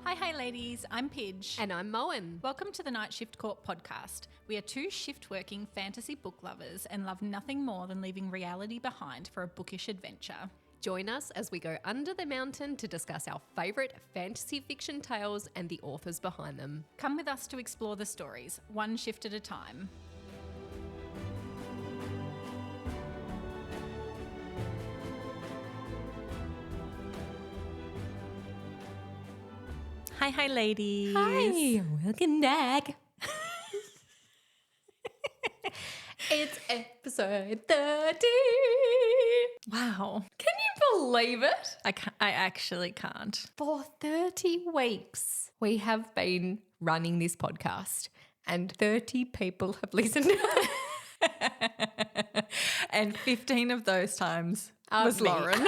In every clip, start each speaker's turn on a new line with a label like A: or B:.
A: Hi ladies, I'm Pidge.
B: And I'm Moen.
A: Welcome to the Night Shift Court podcast. We are two shift-working fantasy book lovers and love nothing more than leaving reality behind for a bookish adventure.
B: Join us as we go under the mountain to discuss our favourite fantasy fiction tales and the authors behind them.
A: Come with us to explore the stories, one shift at a time. Hi ladies.
B: Hi, welcome back. It's episode 30.
A: Wow.
B: Can you believe it?
A: I actually can't.
B: For 30 weeks, we have been running this podcast and 30 people have listened.
A: And 15 of those times was
B: me.
A: Lauren.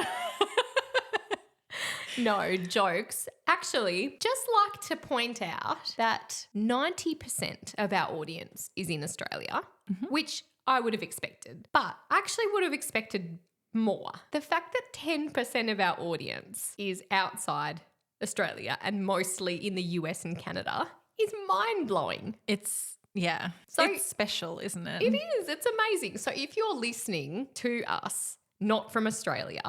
B: No, jokes. Actually, just like to point out that 90% of our audience is in Australia, which I would have expected, but I actually would have expected more. The fact that 10% of our audience is outside Australia and mostly in the US and Canada is mind-blowing.
A: It's special, isn't it?
B: It is. It's amazing. So if you're listening to us, not from Australia,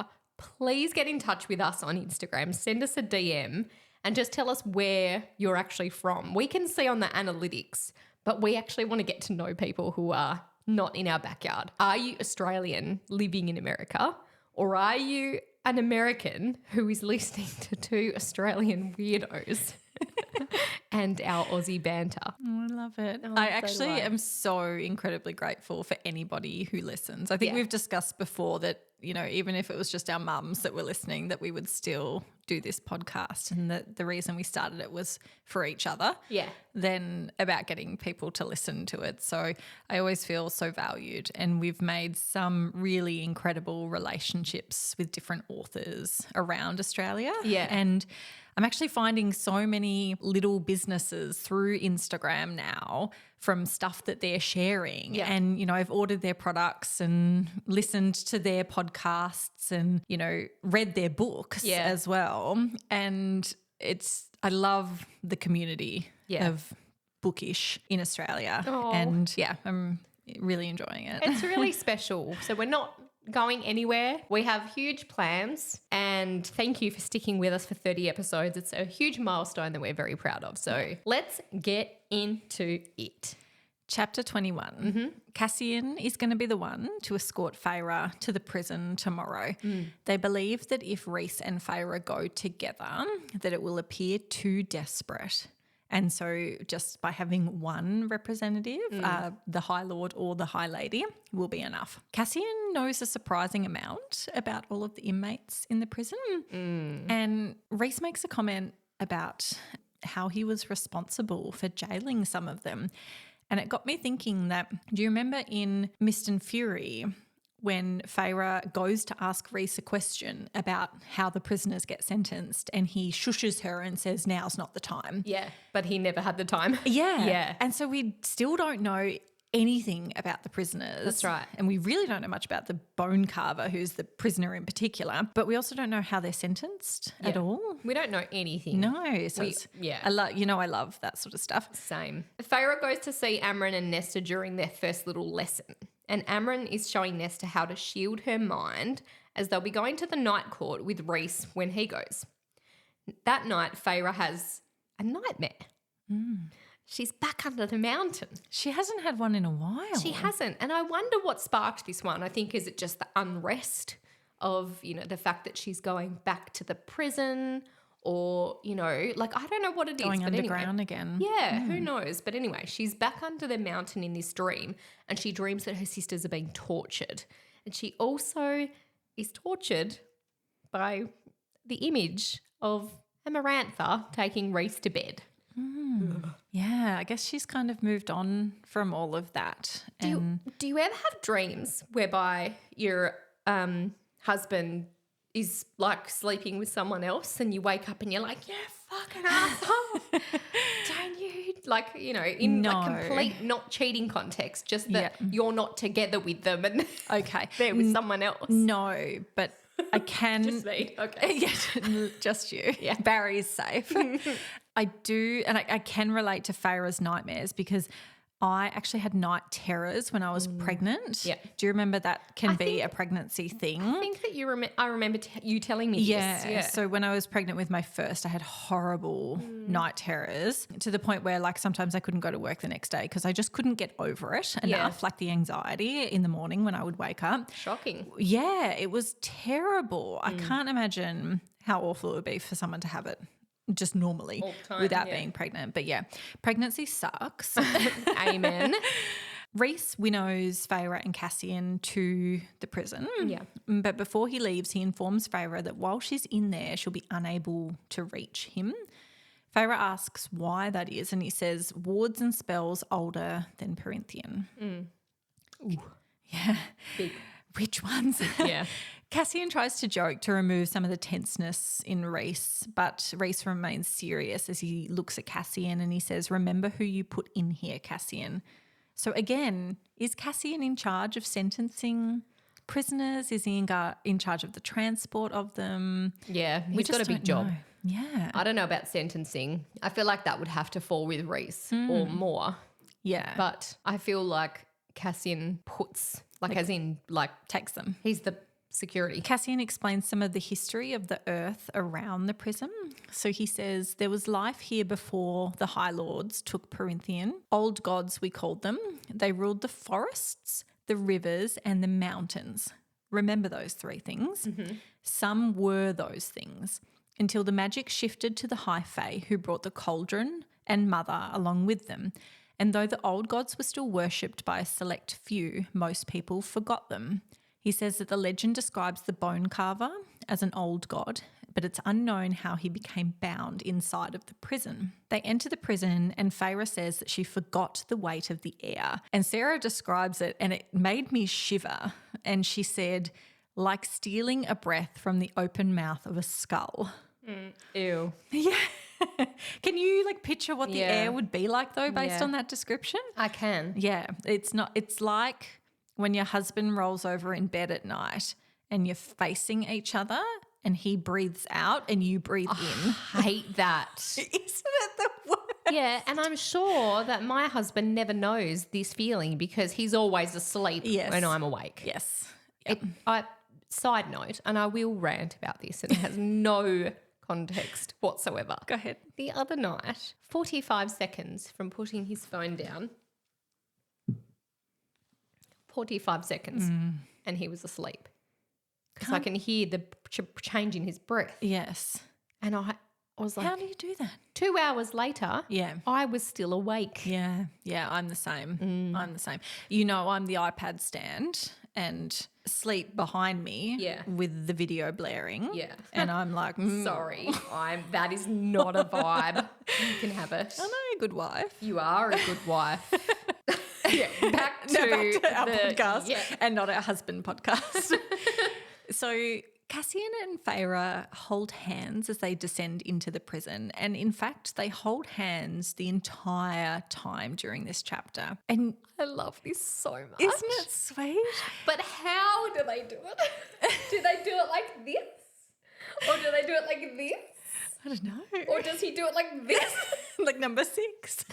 B: please get in touch with us on Instagram. Send us a DM and just tell us where you're actually from. We can see on the analytics, but we actually want to get to know people who are not in our backyard. Are you Australian living in America, or are you an American who is listening to two Australian weirdos and our Aussie banter?
A: I love it.
B: Oh,
A: I
B: so
A: actually
B: do I.
A: am so incredibly grateful for anybody who listens. I think
B: Yeah.
A: we've discussed before that, you know, even if it was just our mums that were listening, that we would still do this podcast, and that the reason we started it was for each other.
B: Yeah.
A: Than about getting people to listen to it. So I always feel so valued, and we've made some really incredible relationships with different authors around Australia.
B: Yeah.
A: And I'm actually finding so many little businesses through Instagram now from stuff that they're sharing.
B: Yeah.
A: And, you know, I've ordered their products and listened to their podcasts and, you know, read their books as well. And I love the community of bookish in Australia.
B: Oh.
A: And I'm really enjoying it.
B: It's really special. So we're not going anywhere. We have huge plans, and thank you for sticking with us for 30 episodes. It's a huge milestone that we're very proud of. So let's get into it.
A: Chapter 21. Cassian is going to be the one to escort Feyre to the prison tomorrow. They believe that if Rhys and Feyre go together, that it will appear too desperate. And so just by having one representative, the High Lord or the High Lady, will be enough. Cassian knows a surprising amount about all of the inmates in the prison. And Rhys makes a comment about how he was responsible for jailing some of them. And it got me thinking that, do you remember in Mist and Fury when Feyre goes to ask Rhys a question about how the prisoners get sentenced, and he shushes her and says, now's not the time.
B: Yeah, but he never had the time.
A: Yeah. And so we still don't know anything about the prisoners.
B: That's right.
A: And we really don't know much about the bone carver, who's the prisoner in particular, but we also don't know how they're sentenced at all.
B: We don't know anything.
A: No. So I love that sort of stuff.
B: Same. Feyre goes to see Amren and Nesta during their first little lesson, and Amren is showing Nesta how to shield her mind, as they'll be going to the night court with Rhys when he goes. That night, Feyre has a nightmare. She's back under the mountain.
A: She hasn't had one in a while.
B: She hasn't. And I wonder what sparked this one. I think, is it just the unrest of, you know, the fact that she's going back to the prison, or, you know, like, I don't know what it is.
A: Going
B: but
A: underground
B: anyway,
A: again.
B: Yeah, who knows? But anyway, she's back under the mountain in this dream, and she dreams that her sisters are being tortured. And she also is tortured by the image of Amarantha taking Rhys to bed.
A: Yeah, I guess she's kind of moved on from all of that.
B: Do you ever have dreams whereby your husband is like sleeping with someone else, and you wake up and you're like, yeah, fucking asshole, don't you? Like, you know, in like complete not cheating context, just that you're not together with them and
A: okay,
B: they're with someone else.
A: No, but I can.
B: Just me. Okay.
A: Yeah, just you.
B: Yeah.
A: Barry's safe. I do, and I can relate to Feyre's nightmares because I actually had night terrors when I was pregnant.
B: Yeah.
A: Do you remember that can be a pregnancy thing?
B: I think that I remember you telling me this. Yeah.
A: So when I was pregnant with my first, I had horrible night terrors to the point where like sometimes I couldn't go to work the next day because I just couldn't get over it enough, like the anxiety in the morning when I would wake up.
B: Shocking.
A: Yeah, it was terrible. I can't imagine how awful it would be for someone to have it just normally
B: all the time,
A: without being pregnant. But yeah, pregnancy sucks.
B: Amen.
A: Rhys winnows Feyre and Cassian to the prison.
B: Yeah.
A: But before he leaves, he informs Feyre that while she's in there, she'll be unable to reach him. Feyre asks why that is, and he says wards and spells older than Perinthian. Yeah.
B: Big.
A: Which ones?
B: Yeah.
A: Cassian tries to joke to remove some of the tenseness in Rhys, but Rhys remains serious as he looks at Cassian and he says, remember who you put in here, Cassian. So again, is Cassian in charge of sentencing prisoners? Is he in charge of the transport of them?
B: Yeah,
A: We
B: he's got a
A: just
B: big
A: don't
B: job.
A: know. Yeah.
B: I don't know about sentencing. I feel like that would have to fall with Rhys or more.
A: Yeah.
B: But I feel like Cassian puts, as in,
A: takes them.
B: he's the security.
A: Cassian explains some of the history of the earth around the prison. So he says there was life here before the High Lords took Perinthian. Old gods, we called them. They ruled the forests, the rivers and the mountains. Remember those three things. Some were those things until the magic shifted to the High Fae who brought the cauldron and mother along with them. And though the old gods were still worshipped by a select few, most people forgot them. He says that the legend describes the bone carver as an old god, but it's unknown how he became bound inside of the prison. They enter the prison and Feyre says that she forgot the weight of the air. And Sarah describes it and it made me shiver. And she said, like stealing a breath from the open mouth of a skull.
B: Ew.
A: Yeah. Can you picture what the
B: Yeah.
A: air would be like though based
B: Yeah.
A: on that description?
B: I can.
A: Yeah, it's like when your husband rolls over in bed at night and you're facing each other and he breathes out and you breathe in.
B: Hate that.
A: Isn't it the worst?
B: Yeah, and I'm sure that my husband never knows this feeling because he's always asleep
A: Yes.
B: when I'm awake.
A: Yes.
B: Side note, and I will rant about this, and it has no context whatsoever.
A: Go ahead.
B: The other night, 45 seconds from putting his phone down, 45 seconds, and he was asleep. Because I can hear the change in his breath.
A: Yes.
B: And I was like,
A: How do you do that?
B: 2 hours later,
A: Yeah.
B: I was still awake.
A: Yeah. Yeah, I'm the same. I'm the same. You know, I'm the iPad stand and sleep behind me
B: Yeah.
A: with the video blaring.
B: Yeah.
A: And I'm like,
B: Sorry, that is not a vibe. You can have it.
A: I know, good wife.
B: You are a good wife. Yeah, back to
A: our podcast
B: Yeah.
A: and not our husband podcast. So Cassian and Feyre hold hands as they descend into the prison. And in fact, they hold hands the entire time during this chapter. And
B: I love this so much.
A: isn't it sweet?
B: But how do they do it? Do they do it like this? Or do they do it like this?
A: I don't know.
B: Or does he do it like this?
A: Like number 6.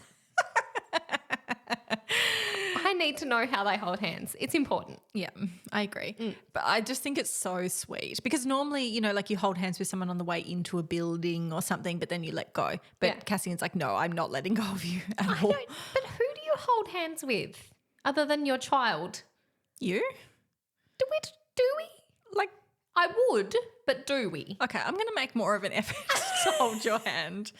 B: I need to know how they hold hands. It's important.
A: Yeah, I agree. But I just think it's so sweet because normally, you know, like you hold hands with someone on the way into a building or something, but then you let go. But
B: Yeah.
A: Cassian's like, no, I'm not letting go of you at
B: I
A: all.
B: don't, but who do you hold hands with other than your child?
A: You?
B: Do we?
A: Like,
B: I would, but do we?
A: okay, I'm going to make more of an effort to hold your hand.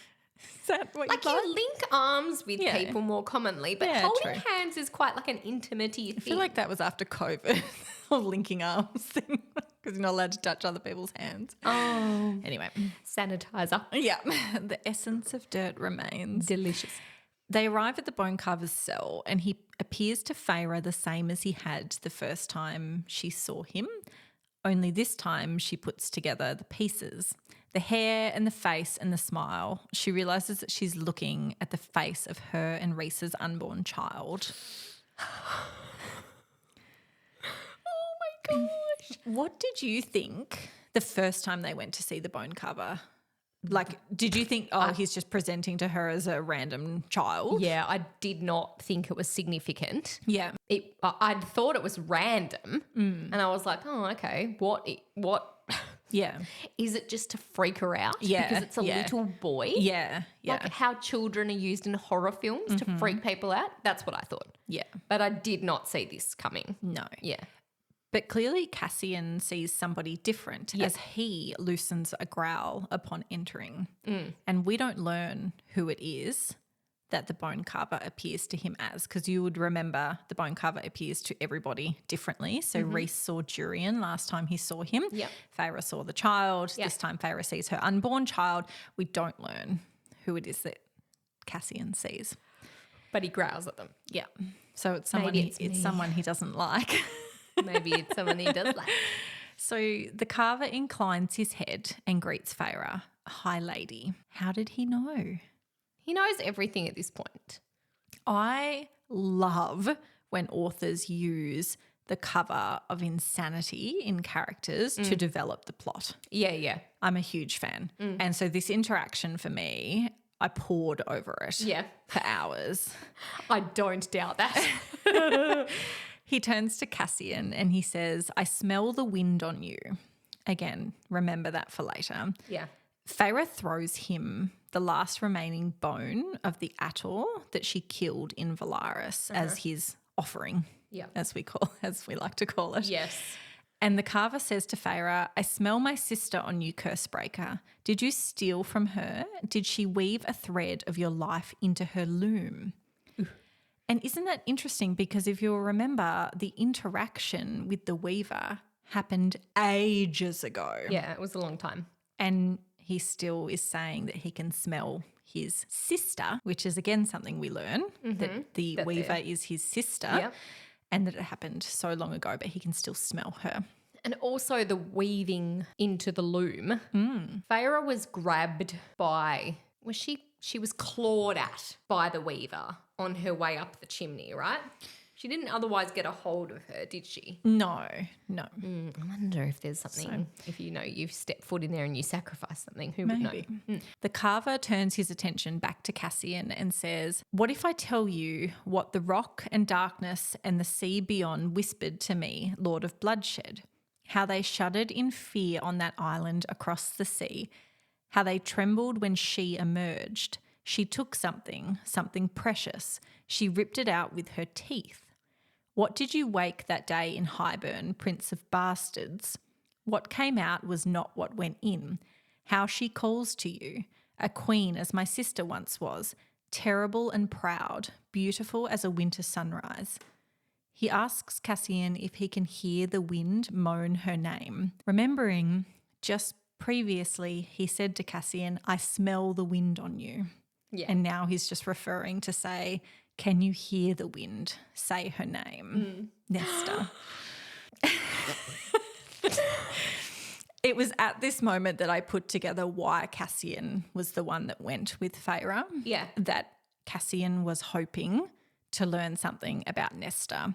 A: Is that what
B: Like
A: you'd like?
B: you link arms with
A: Yeah.
B: people more commonly, but
A: Yeah,
B: holding
A: true.
B: hands is quite like an intimate-y thing.
A: I feel like that was after COVID, or linking arms thing, because you're not allowed to touch other people's hands.
B: Oh,
A: Anyway,
B: sanitizer.
A: yeah, the essence of dirt remains.
B: Delicious.
A: They arrive at the bone carver's cell and he appears to Feyre the same as he had the first time she saw him, only this time she puts together the pieces. The hair and the face and the smile. She realises that she's looking at the face of her and Rhys's unborn child.
B: Oh my gosh.
A: What did you think the first time they went to see the bone carver? Like, did you think, he's just presenting to her as a random child?
B: Yeah, I did not think it was significant.
A: Yeah.
B: I'd thought it was random, and I was like, oh, okay, what?
A: Yeah.
B: Is it just to freak her out?
A: Yeah,
B: Because it's a
A: yeah.
B: little boy?
A: Yeah. Yeah.
B: Like how children are used in horror films to freak people out? That's what I thought.
A: Yeah.
B: But I did not see this coming.
A: No.
B: Yeah.
A: But clearly Cassian sees somebody different as he loosens a growl upon entering. And we don't learn who it is that the bone carver appears to him as, because you would remember the bone carver appears to everybody differently. So Rhys saw Durian last time he saw him.
B: Yep.
A: Feyre saw the child.
B: Yep.
A: This time Feyre sees her unborn child. We don't learn who it is that Cassian sees.
B: But he growls at them.
A: Yeah. So it's someone,
B: Maybe it's me.
A: someone he doesn't like.
B: Maybe it's someone he does like.
A: So the carver inclines his head and greets Feyre. Hi, lady. How did he know?
B: He knows everything at this point.
A: I love when authors use the cover of insanity in characters to develop the plot.
B: Yeah, yeah.
A: I'm a huge fan. And so this interaction for me, I poured over it for hours.
B: I don't doubt that.
A: He turns to Cassian and he says, I smell the wind on you. Again, remember that for later.
B: Yeah.
A: Feyre throws him the last remaining bone of the ACOTAR that she killed in Valaris as his offering, as we like to call it.
B: Yes.
A: And the carver says to Feyre, I smell my sister on you, Cursebreaker. Did you steal from her? Did she weave a thread of your life into her loom? And isn't that interesting? Because if you'll remember, the interaction with the Weaver happened ages ago.
B: Yeah, it was a long time.
A: And he still is saying that he can smell his sister, which is again something we learn, that the Weaver is his sister and that it happened so long ago, but he can still smell her.
B: And also the weaving into the loom. Feyre was grabbed by, she was clawed at by the Weaver on her way up the chimney, right? She didn't otherwise get a hold of her, did she?
A: No.
B: I wonder if there's something, if you've stepped foot in there and you sacrifice something, who would know?
A: The carver turns his attention back to Cassian and says, what if I tell you what the rock and darkness and the sea beyond whispered to me, Lord of Bloodshed? How they shuddered in fear on that island across the sea, how they trembled when she emerged. She took something precious. She ripped it out with her teeth. What did you wake that day in Highburn, Prince of Bastards? What came out was not what went in. How she calls to you, a queen as my sister once was, terrible and proud, beautiful as a winter sunrise. He asks Cassian if he can hear the wind moan her name. Remembering just previously he said to Cassian, I smell the wind on you.
B: Yeah.
A: And now he's just referring to say, can you hear the wind say her name? Nesta. It was at this moment that I put together why Cassian was the one that went with Feyre.
B: Yeah.
A: That Cassian was hoping to learn something about Nesta.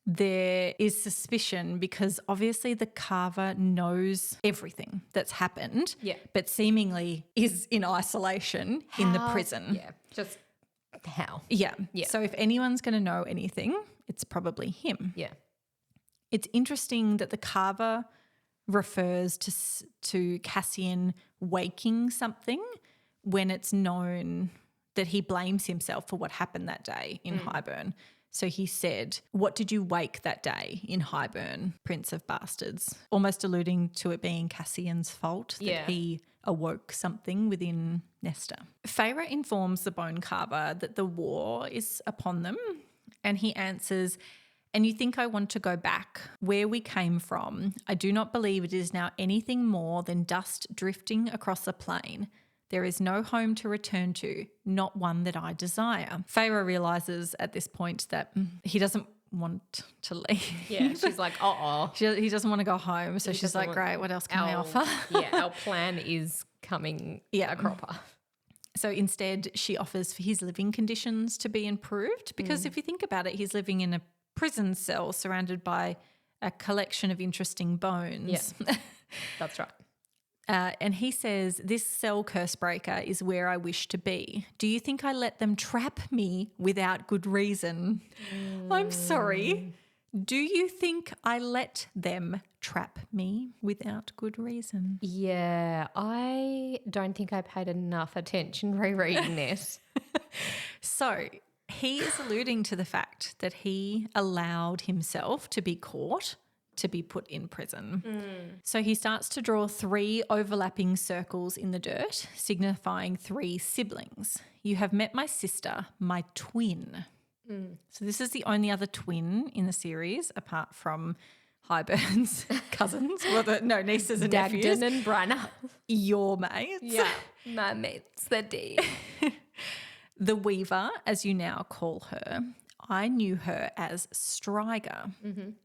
A: There is suspicion because obviously the carver knows everything that's happened, but seemingly is in isolation in the prison.
B: Yeah, just how?
A: Yeah. So if anyone's going to know anything, it's probably him.
B: Yeah.
A: It's interesting that the carver refers to Cassian waking something when it's known that he blames himself for what happened that day in Highburn. So he said, what did you wake that day in Highburn, Prince of Bastards? Almost alluding to it being Cassian's fault that he awoke something within Nesta. Feyre informs the bone carver that the war is upon them, and he answers, and you think I want to go back where we came from. I do not believe it is now anything more than dust drifting across a plain. There is no home to return to, not one that I desire. Feyre realises at this point that he doesn't want to leave.
B: Yeah, she's like,
A: He doesn't want to go home. So she's like, great, what else can I offer?
B: Our plan is coming a cropper.
A: So instead she offers for his living conditions to be improved because if you think about it, he's living in a prison cell surrounded by a collection of interesting bones.
B: Yeah, that's right.
A: And he says, this cell curse breaker is where I wish to be. Do you think I let them trap me without good reason? I'm sorry. Do you think I let them trap me without good reason?
B: Yeah, I don't think I paid enough attention rereading this.
A: So he is alluding to the fact that he allowed himself to be caught, to be put in prison. So he starts to draw 3 overlapping circles in the dirt, signifying 3 siblings. You have met my sister, my twin. So this is the only other twin in the series apart from Highburn's cousins. Well, nieces and nephews.
B: Dagden and Branner.
A: Your mates.
B: Yeah, my mates, the D.
A: The Weaver, as you now call her, I knew her as Striga.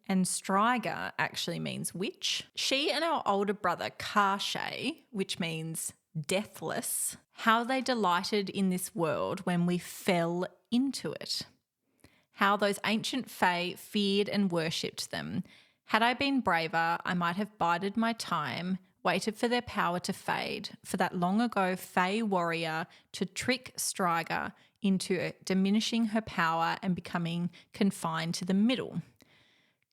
A: And Striga actually means witch. She and our older brother Karshay, which means deathless, how they delighted in this world when we fell into it. How those ancient fae feared and worshipped them. Had I been braver, I might have bided my time, waited for their power to fade, for that long ago fae warrior to trick Striga into diminishing her power and becoming confined to the middle.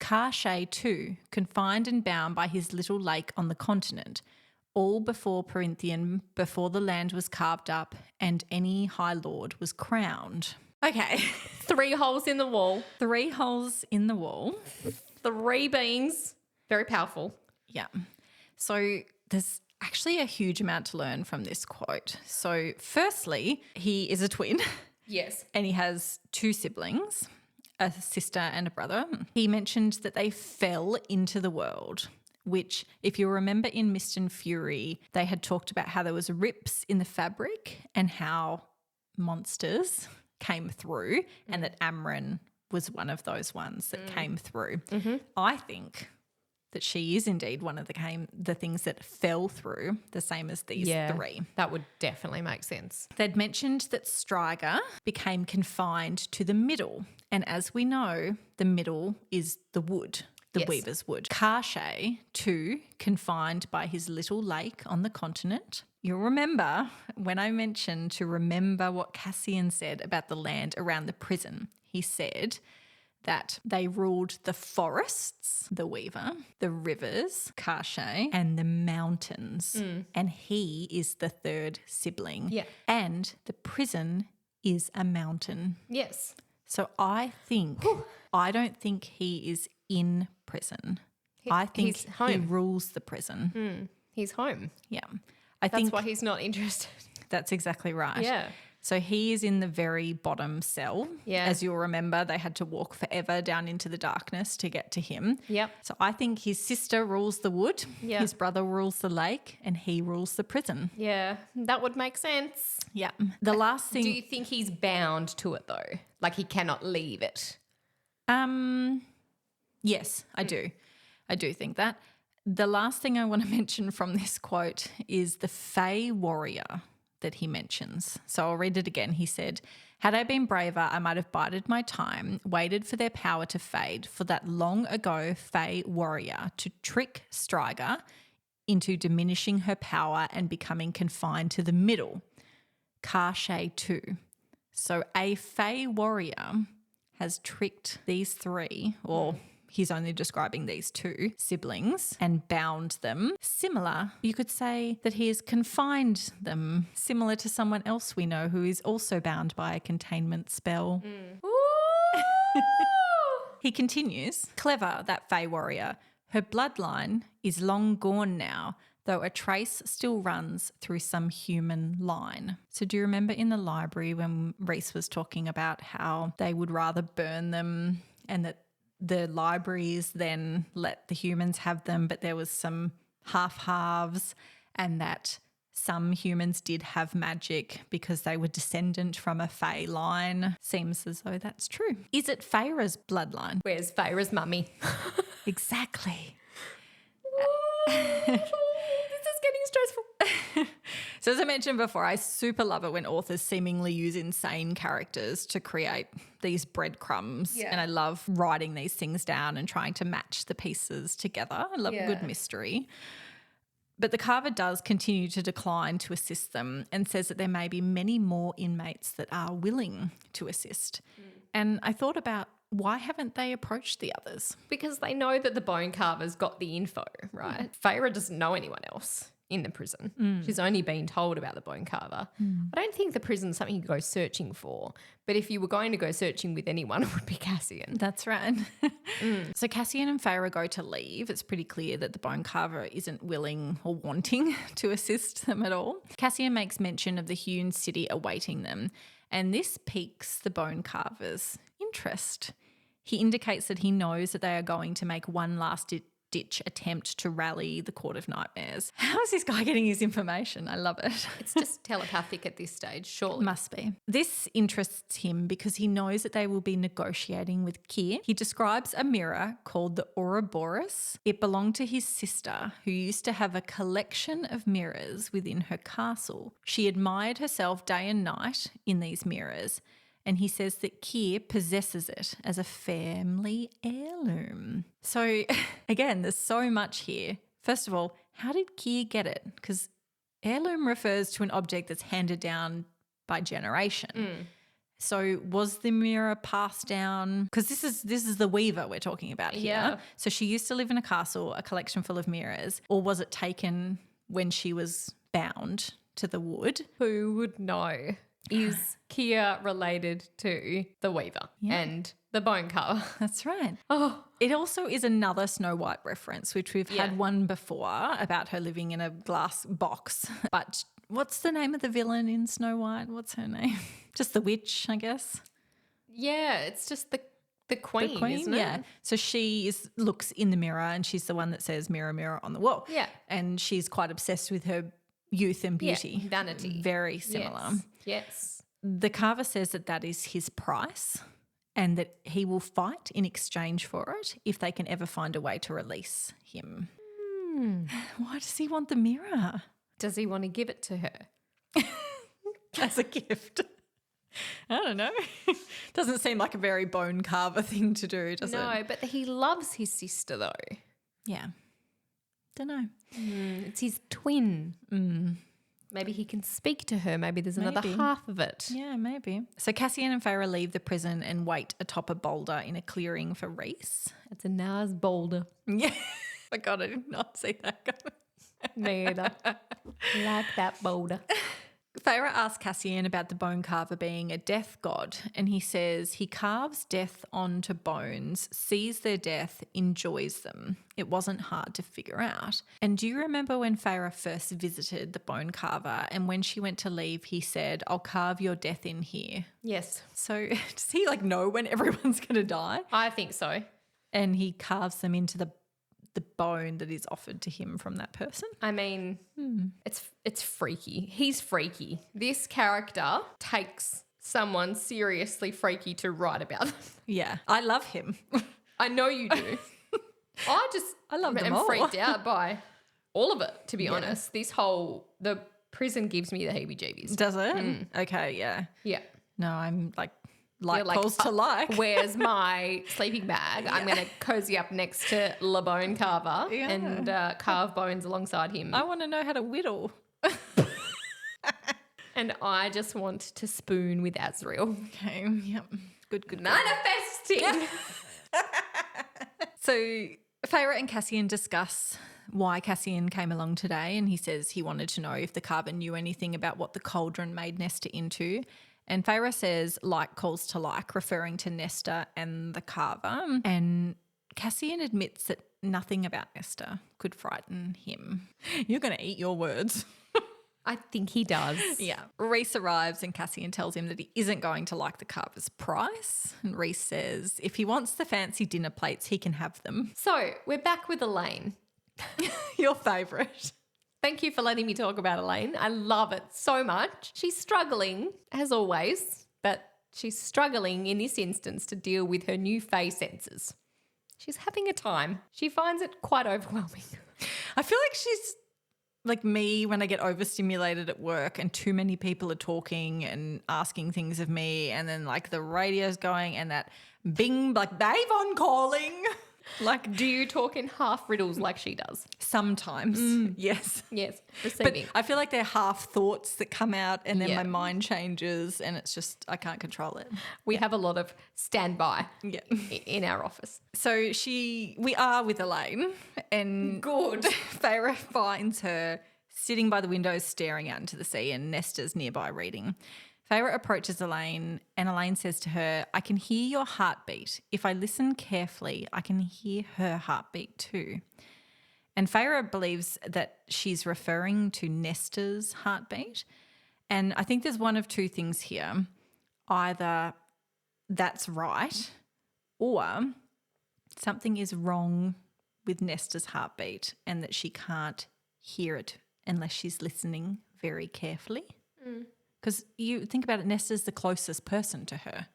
A: Karshay too, confined and bound by his little lake on the continent, all before Perinthian, before the land was carved up and any high lord was crowned. Okay.
B: 3 holes in the wall.
A: 3 holes in the wall.
B: 3 beings. Very powerful.
A: Yeah. So there's actually a huge amount to learn from this quote. So firstly, he is a twin.
B: Yes.
A: And he has 2 siblings, a sister and a brother. He mentioned that they fell into the world, which if you remember in Mist and Fury, they had talked about how there was rips in the fabric and how monsters came through and that Amren was one of those ones that came through. I think that she is indeed one of the things that fell through, the same as these 3.
B: That would definitely make sense.
A: They'd mentioned that Striga became confined to the middle. And as we know, the middle is the wood, the weaver's wood. Karshay, too, confined by his little lake on the continent. You'll remember when I mentioned to remember what Cassian said about the land around the prison. He said that they ruled the forests, the Weaver, the rivers, Karshay, and the mountains. And he is the 3rd sibling.
B: Yeah.
A: And the prison is a mountain.
B: Yes.
A: So I don't think he is in prison. I think
B: he's home.
A: he rules the prison.
B: He's home.
A: Yeah.
B: That's why he's not interested.
A: That's exactly right.
B: Yeah.
A: So he is in the very bottom cell.
B: Yeah.
A: As you'll remember, they had to walk forever down into the darkness to get to him.
B: Yep.
A: So I think his sister rules the wood, his brother rules the lake, and he rules the prison.
B: Yeah, that would make sense.
A: Yeah. The last thing...
B: Do you think he's bound to it though? Like he cannot leave it?
A: Yes, I do. I do think that. The last thing I want to mention from this quote is the Fae warrior that he mentions. So I'll read it again. He said, had I been braver, I might have bided my time, waited for their power to fade, for that long ago Fae warrior to trick Striga into diminishing her power and becoming confined to the middle. Karshay too. So a Fae warrior has tricked these 3, or he's only describing these 2 siblings, and bound them. Similar, you could say that he has confined them, similar to someone else we know who is also bound by a containment spell. He continues, clever, that Fae warrior. Her bloodline is long gone now, though a trace still runs through some human line. So do you remember in the library when Reese was talking about how they would rather burn them and that the libraries then let the humans have them, but there was some halves and that some humans did have magic because they were descendant from a Fae line. Seems as though that's true. Is it Feyre's bloodline?
B: Where's Feyre's mummy?
A: Exactly.
B: This is getting stressful.
A: So as I mentioned before, I super love it when authors seemingly use insane characters to create these breadcrumbs.
B: Yeah.
A: And I love writing these things down and trying to match the pieces together. I love a good mystery. But the Carver does continue to decline to assist them and says that there may be many more inmates that are willing to assist. And I thought about, why haven't they approached the others?
B: Because they know that the bone carver's got the info, right? Feyre doesn't know anyone else in the prison. She's only been told about the bone carver. I don't think the prison's something you go searching for. But if you were going to go searching with anyone, it would be Cassian.
A: That's right. So Cassian and Feyre go to leave. It's pretty clear that the bone carver isn't willing or wanting to assist them at all. Cassian makes mention of the hewn city awaiting them, and this piques the bone carver's interest. He indicates that he knows that they are going to make one last ditch attempt to rally the Court of Nightmares. How is this guy getting his information? I love it.
B: It's just telepathic at this stage, surely.
A: Must be. This interests him because he knows that they will be negotiating with Keir. He describes a mirror called the Ouroboros. It belonged to his sister, who used to have a collection of mirrors within her castle. She admired herself day and night in these mirrors, and he says that Keir possesses it as a family heirloom. So, again, there's so much here. First of all, how did Keir get it? Because heirloom refers to an object that's handed down by generation. So was the mirror passed down? Because this is the weaver we're talking about here.
B: Yeah.
A: So she used to live in a castle, a collection full of mirrors, or was it taken when she was bound to the wood?
B: Who would know? Is Keir related to the Weaver and the bone carver?
A: That's right.
B: Oh,
A: It also is another Snow White reference, which we've had one before about her living in a glass box. But what's the name of the villain in Snow White? What's her name? Just the witch, I guess.
B: yeah, it's just the queen, isn't it?
A: Yeah. So looks in the mirror and she's the one that says mirror, mirror on the wall.
B: Yeah.
A: And she's quite obsessed with her youth and beauty.
B: Yeah, vanity.
A: Very similar.
B: Yes.
A: The Carver says that is his price and that he will fight in exchange for it if they can ever find a way to release him. Why does he want the mirror?
B: Does he want to give it to her?
A: As a gift. I don't know. Doesn't seem like a very bone carver thing to do, does it?
B: No, but he loves his sister though.
A: Yeah. Don't know.
B: It's his twin. Maybe he can speak to her. Maybe there's another half of it.
A: Yeah, maybe. So Cassian and Feyre leave the prison and wait atop a boulder in a clearing for Rhys.
B: It's a nice boulder.
A: Yeah. My God, I did not see that coming.
B: Me either. Like that boulder.
A: Feyre asks Cassian about the bone carver being a death god, and he says he carves death onto bones, sees their death, enjoys them. It wasn't hard to figure out. And do you remember when Feyre first visited the bone carver and when she went to leave, he said, "I'll carve your death in here."
B: Yes.
A: So does he know when everyone's going to die?
B: I think so.
A: And he carves them into the bone that is offered to him from that person.
B: I mean, it's freaky. He's freaky. This character takes someone seriously freaky to write about them.
A: Yeah, I love him.
B: I know you do. I
A: love them
B: am
A: all.
B: freaked out by all of it, to be honest. The prison gives me the heebie-jeebies.
A: Does it? Okay, yeah.
B: Yeah.
A: No, I'm
B: You're
A: calls to like.
B: Where's my sleeping bag? I'm going to cozy up next to Le Bone Carver and carve bones alongside him.
A: I want to know how to whittle.
B: And I just want to spoon with Azriel.
A: Okay, yep. Good.
B: Manifesting.
A: So Feyre and Cassian discuss why Cassian came along today, and he says he wanted to know if the Carver knew anything about what the cauldron made Nesta into. And Feyre says like calls to like, referring to Nesta and the Carver. And Cassian admits that nothing about Nesta could frighten him. You're going to eat your words.
B: I think he does.
A: Yeah. Rhys arrives and Cassian tells him that he isn't going to like the Carver's price. And Rhys says if he wants the fancy dinner plates, he can have them.
B: So we're back with Elain.
A: Your favourite.
B: Thank you for letting me talk about Elain. I love it so much. She's struggling, as always, but she's struggling in this instance to deal with her new Fae senses. She's having a time. She finds it quite overwhelming.
A: I feel like she's like me when I get overstimulated at work and too many people are talking and asking things of me, and then like the radio's going and that bing, like Avon calling. Like,
B: do you talk in half riddles like she does?
A: Sometimes, yes.
B: Yes,
A: But
B: receiving.
A: I feel like they're half thoughts that come out and then
B: Yeah.
A: my mind changes and it's just, I can't control it.
B: We have a lot of standby
A: Yeah.
B: in our office.
A: So we are with Elaine, and
B: Good.
A: Feyre finds her sitting by the window staring out into the sea, and Nesta's nearby reading. Feyre approaches Elaine, and Elaine says to her, I can hear your heartbeat. If I listen carefully, I can hear her heartbeat too. And Feyre believes that she's referring to Nesta's heartbeat. And I think there's one of two things here. Either that's right, or something is wrong with Nesta's heartbeat and that she can't hear it unless she's listening very carefully. Because you think about it, Nesta's the closest person to her.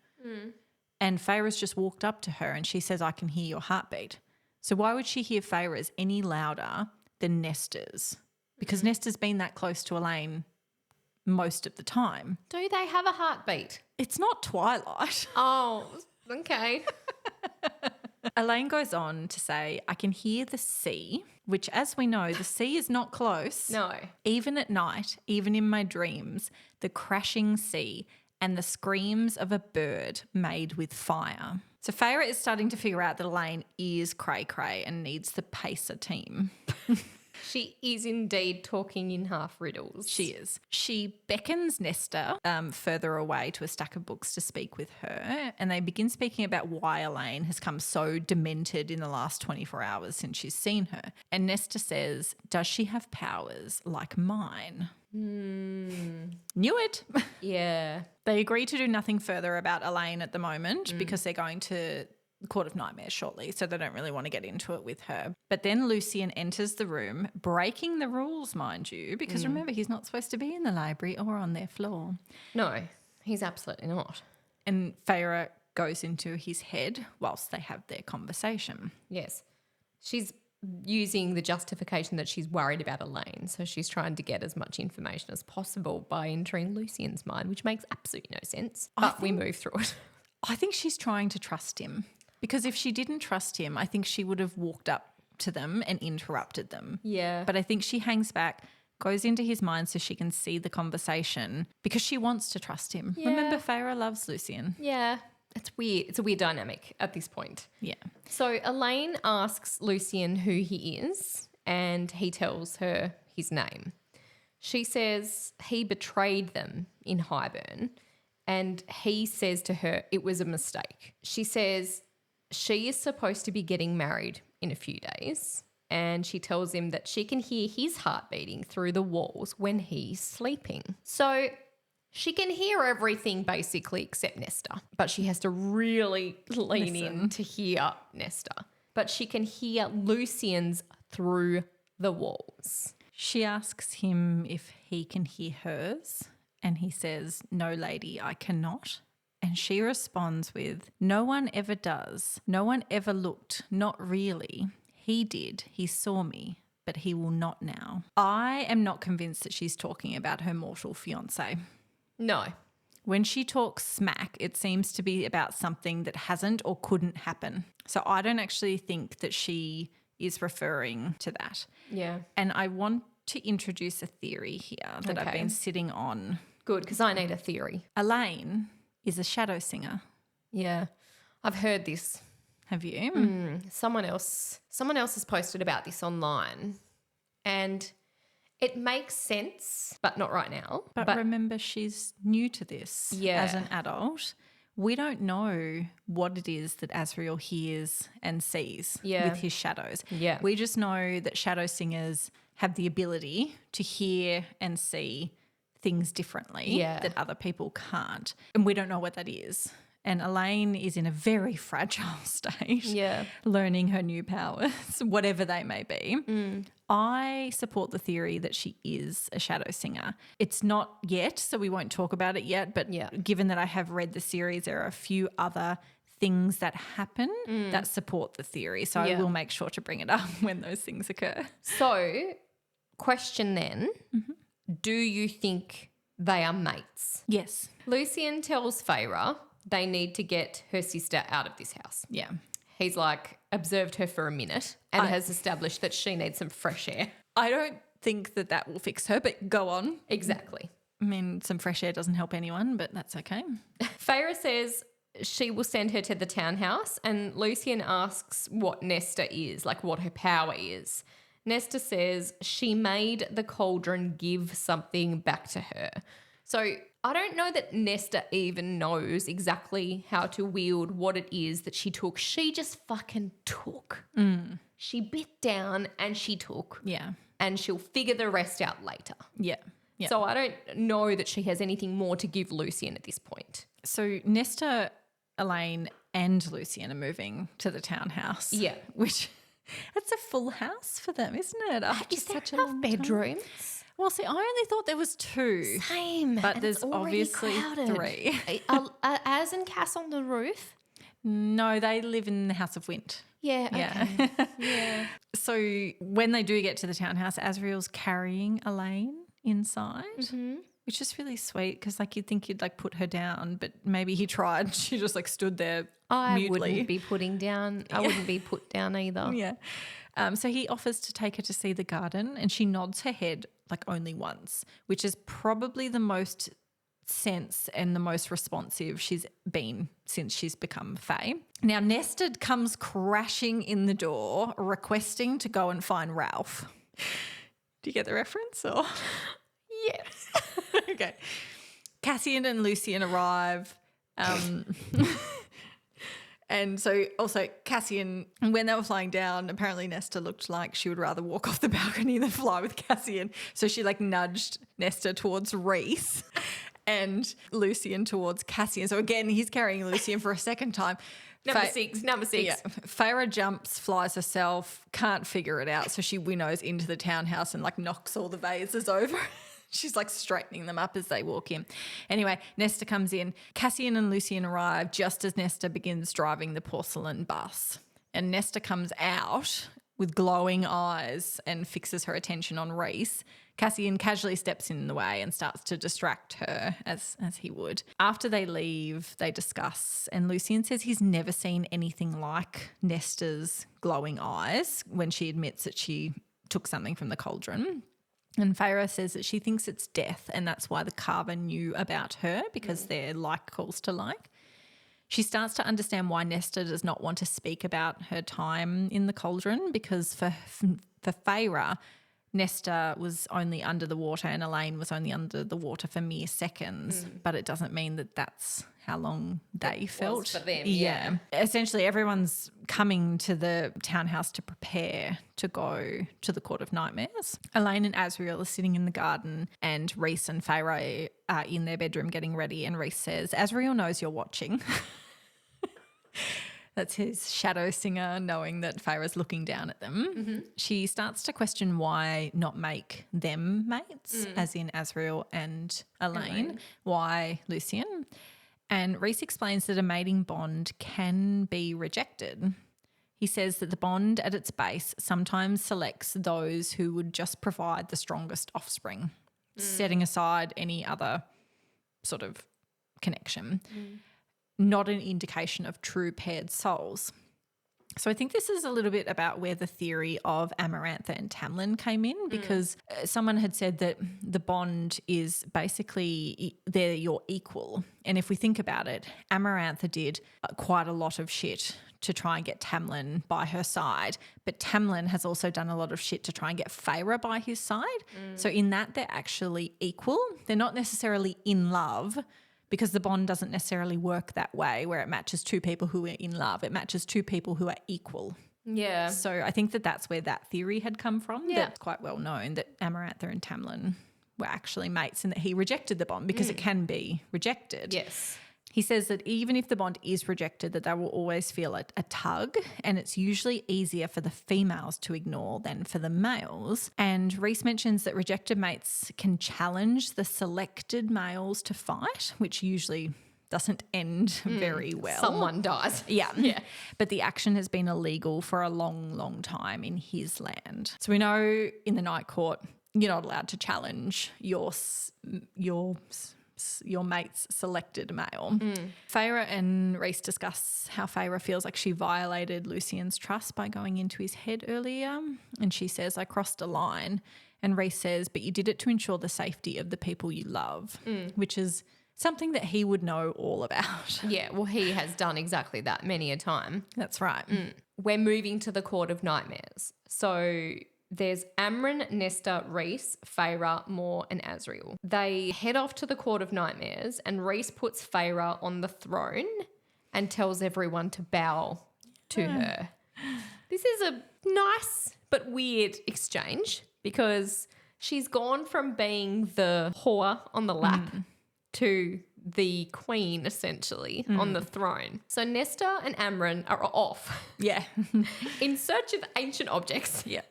A: And Feyre's just walked up to her and she says, I can hear your heartbeat. So why would she hear Feyre's any louder than Nesta's? Because Nesta's been that close to Elaine most of the time.
B: Do they have a heartbeat?
A: It's not Twilight.
B: Oh, okay.
A: Elaine goes on to say, I can hear the sea, which as we know, the sea is not close.
B: No.
A: Even at night, even in my dreams, the crashing sea and the screams of a bird made with fire. So Feyre is starting to figure out that Elaine is cray-cray and needs the pacer team.
B: She is indeed talking in half riddles.
A: She is. She beckons Nesta further away to a stack of books to speak with her, and they begin speaking about why Elaine has come so demented in the last 24 hours since she's seen her. And Nesta says, does she have powers like mine? Knew it.
B: Yeah.
A: They agree to do nothing further about Elaine at the moment because they're going to Court of Nightmares shortly, so they don't really want to get into it with her. But then Lucian enters the room, breaking the rules, mind you, because remember, he's not supposed to be in the library or on their floor.
B: No, he's absolutely not.
A: And Feyre goes into his head whilst they have their conversation.
B: Yes. She's using the justification that she's worried about Elaine, so she's trying to get as much information as possible by entering Lucian's mind, which makes absolutely no sense. But we move through it.
A: I think she's trying to trust him, because if she didn't trust him, I think she would have walked up to them and interrupted them.
B: Yeah.
A: But I think she hangs back, goes into his mind so she can see the conversation because she wants to trust him.
B: Yeah.
A: Remember, Feyre loves Lucian.
B: Yeah. It's weird. It's a weird dynamic at this point.
A: Yeah.
B: So Elaine asks Lucian who he is, and he tells her his name. She says he betrayed them in Highburn, and he says to her it was a mistake. She says she is supposed to be getting married in a few days, and she tells him that she can hear his heart beating through the walls when he's sleeping. So she can hear everything basically except Nesta, but she has to really lean in to hear Nesta. But she can hear Lucian's through the walls.
A: She asks him if he can hear hers, and he says, no, lady, I cannot. And she responds with, no one ever does. No one ever looked. Not really. He did. He saw me, but he will not now. I am not convinced that she's talking about her mortal fiancé.
B: No.
A: When she talks smack, it seems to be about something that hasn't or couldn't happen. So I don't actually think that she is referring to that.
B: Yeah.
A: And I want to introduce a theory here that I've been sitting on.
B: Good, because I need a theory.
A: Elaine is a shadow singer.
B: Yeah. I've heard this.
A: Have you?
B: Someone else has posted about this online, and it makes sense, but not right now.
A: But remember, she's new to this as an adult. We don't know what it is that Asriel hears and sees with his shadows.
B: Yeah.
A: We just know that shadow singers have the ability to hear and see things differently that other people can't. And we don't know what that is. And Elaine is in a very fragile state, learning her new powers, whatever they may be. I support the theory that she is a shadow singer. It's not yet, so we won't talk about it yet, but given that I have read the series, there are a few other things that happen that support the theory. So I will make sure to bring it up when those things occur.
B: So Question then, do you think they are mates?
A: Yes.
B: Lucien tells Feyre they need to get her sister out of this house.
A: Yeah.
B: He's like observed her for a minute and has established that she needs some fresh air.
A: I don't think that will fix her, but go on.
B: Exactly.
A: I mean, some fresh air doesn't help anyone, but that's okay.
B: Feyre says she will send her to the townhouse, and Lucien asks what Nesta is, like what her power is. Nesta says she made the cauldron give something back to her. So I don't know that Nesta even knows exactly how to wield what it is that she took. She just fucking took. She bit down and she took.
A: Yeah.
B: And she'll figure the rest out later.
A: Yeah. Yeah.
B: So I don't know that she has anything more to give Lucien at this point.
A: So Nesta, Elain and Lucien are moving to the townhouse.
B: Yeah.
A: Which, it's a full house for them, isn't it? After
B: Is there
A: such a
B: enough
A: long time.
B: bedrooms?
A: Well, see, I only thought there was 2.
B: Same.
A: But
B: and
A: there's
B: it's already
A: obviously
B: crowded.
A: 3.
B: Are Az and Cass on the roof?
A: No, they live in the House of Wind.
B: Yeah, okay.
A: Yeah.
B: Yeah.
A: So when they do get to the townhouse, Asriel's carrying Elain inside, which is really sweet because like you'd think you'd like put her down, but maybe he tried. She just like stood there
B: I
A: mutely.
B: wouldn't be putting down. I wouldn't be put down either.
A: Yeah. So he offers to take her to see the garden and she nods her head like only once, which is probably the most sense and the most responsive she's been since she's become Fae. Now, Nesta comes crashing in the door requesting to go and find Ralph. Do you get the reference? Or?
B: Yes.
A: Okay. Cassian and Lucien arrive. And so also Cassian, when they were flying down, apparently Nesta looked like she would rather walk off the balcony than fly with Cassian. So she like nudged Nesta towards Rhys and Lucien towards Cassian. So again, he's carrying Lucien for a second time.
B: Number six.
A: Yeah. Feyre jumps, flies herself, can't figure it out. So she winnows into the townhouse and like knocks all the vases over. She's like straightening them up as they walk in. Anyway, Nesta comes in. Cassian and Lucien arrive just as Nesta begins driving the porcelain bus. And Nesta comes out with glowing eyes and fixes her attention on Rhys. Cassian casually steps in the way and starts to distract her as he would. After they leave, they discuss, and Lucien says he's never seen anything like Nesta's glowing eyes when she admits that she took something from the cauldron. And Feyre says that she thinks it's death and that's why the Carver knew about her because they're like calls to like. She starts to understand why Nesta does not want to speak about her time in the cauldron because for Feyre, Nesta was only under the water and Elain was only under the water for mere seconds, but it doesn't mean that that's how long they felt.
B: Was for them, yeah.
A: Essentially, everyone's coming to the townhouse to prepare to go to the Court of Nightmares. Elain and Asriel are sitting in the garden and Rhys and Feyre are in their bedroom getting ready, and Rhys says, Asriel knows you're watching. That's his shadow singer knowing that Feyre's looking down at them. She starts to question why not make them mates, as in Asriel and Elain. Why Lucien? And Rhys explains that a mating bond can be rejected. He says that the bond at its base sometimes selects those who would just provide the strongest offspring, setting aside any other sort of connection. Not an indication of true paired souls. So I think this is a little bit about where the theory of Amarantha and Tamlin came in because someone had said that the bond is basically they're your equal. And if we think about it, Amarantha did quite a lot of shit to try and get Tamlin by her side, but Tamlin has also done a lot of shit to try and get Feyre by his side. So in that, they're actually equal. They're not necessarily in love, because the bond doesn't necessarily work that way where it matches two people who are in love. It matches two people who are equal.
B: Yeah.
A: So I think that that's where that theory had come from.
B: Yeah.
A: That's quite well known that Amarantha and Tamlin were actually mates and that he rejected the bond because it can be rejected.
B: Yes.
A: He says that even if the bond is rejected, that they will always feel a tug, and it's usually easier for the females to ignore than for the males. And Rhys mentions that rejected mates can challenge the selected males to fight, which usually doesn't end very well.
B: Someone dies.
A: Yeah. But the action has been illegal for a long, long time in his land. So we know in the Night Court, you're not allowed to challenge your mate's selected male. Feyre and Rhys discuss how Feyre feels like she violated Lucien's trust by going into his head earlier. And she says, I crossed a line. And Rhys says, but you did it to ensure the safety of the people you love, which is something that he would know all about.
B: Yeah, well, he has done exactly that many a time.
A: That's right.
B: We're moving to the Court of Nightmares. So there's Amren, Nesta, Rhys, Feyre, Mor and Azriel. They head off to the Court of Nightmares and Rhys puts Feyre on the throne and tells everyone to bow to her. This is a nice but weird exchange because she's gone from being the whore on the lap to the queen, essentially, on the throne. So Nesta and Amren are off.
A: Yeah.
B: In search of ancient objects.
A: Yeah.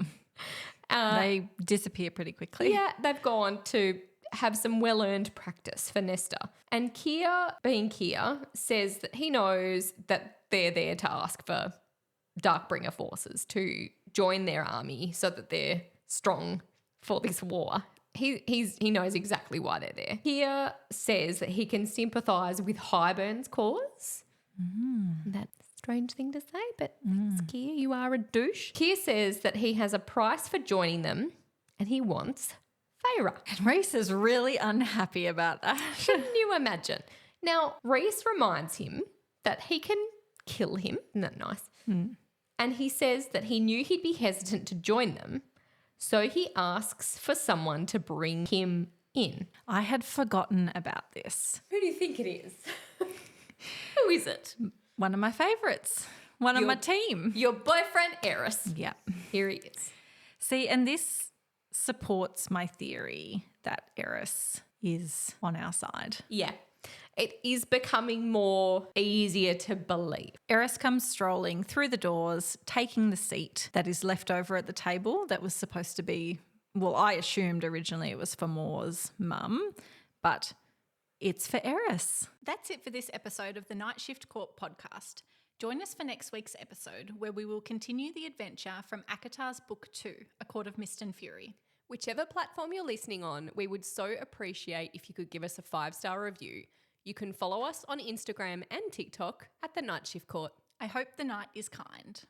A: They disappear pretty quickly.
B: Yeah, they've gone to have some well-earned practice for Nesta. And Keir, being Keir, says that he knows that they're there to ask for Darkbringer forces to join their army so that they're strong for this war. He knows exactly why they're there. Keir says that he can sympathise with Hybern's cause. That's a strange thing to say, but thanks, Keir, you are a douche. Keir says that he has a price for joining them and he wants Feyre.
A: And Rhys is really unhappy about that.
B: Can you imagine? Now, Rhys reminds him that he can kill him. Isn't that nice? And he says that he knew he'd be hesitant to join them, so he asks for someone to bring him in.
A: I had forgotten about this.
B: Who do you think it is? Who is it?
A: One of my favourites. One of my team.
B: Your boyfriend, Eris.
A: Yeah.
B: Here he is.
A: See, and this supports my theory that Eris is on our side.
B: Yeah. It is becoming more easier to believe.
A: Eris comes strolling through the doors, taking the seat that is left over at the table that was supposed to be, well, I assumed originally it was for Mor's mum, but it's for Eris. That's it for this episode of the Night Shift Court podcast. Join us for next week's episode where we will continue the adventure from ACOTAR's Book 2, A Court of Mist and Fury.
B: Whichever platform you're listening on, we would so appreciate if you could give us a 5-star review. You can follow us on Instagram and TikTok at The Night Shift Court.
A: I hope the night is kind.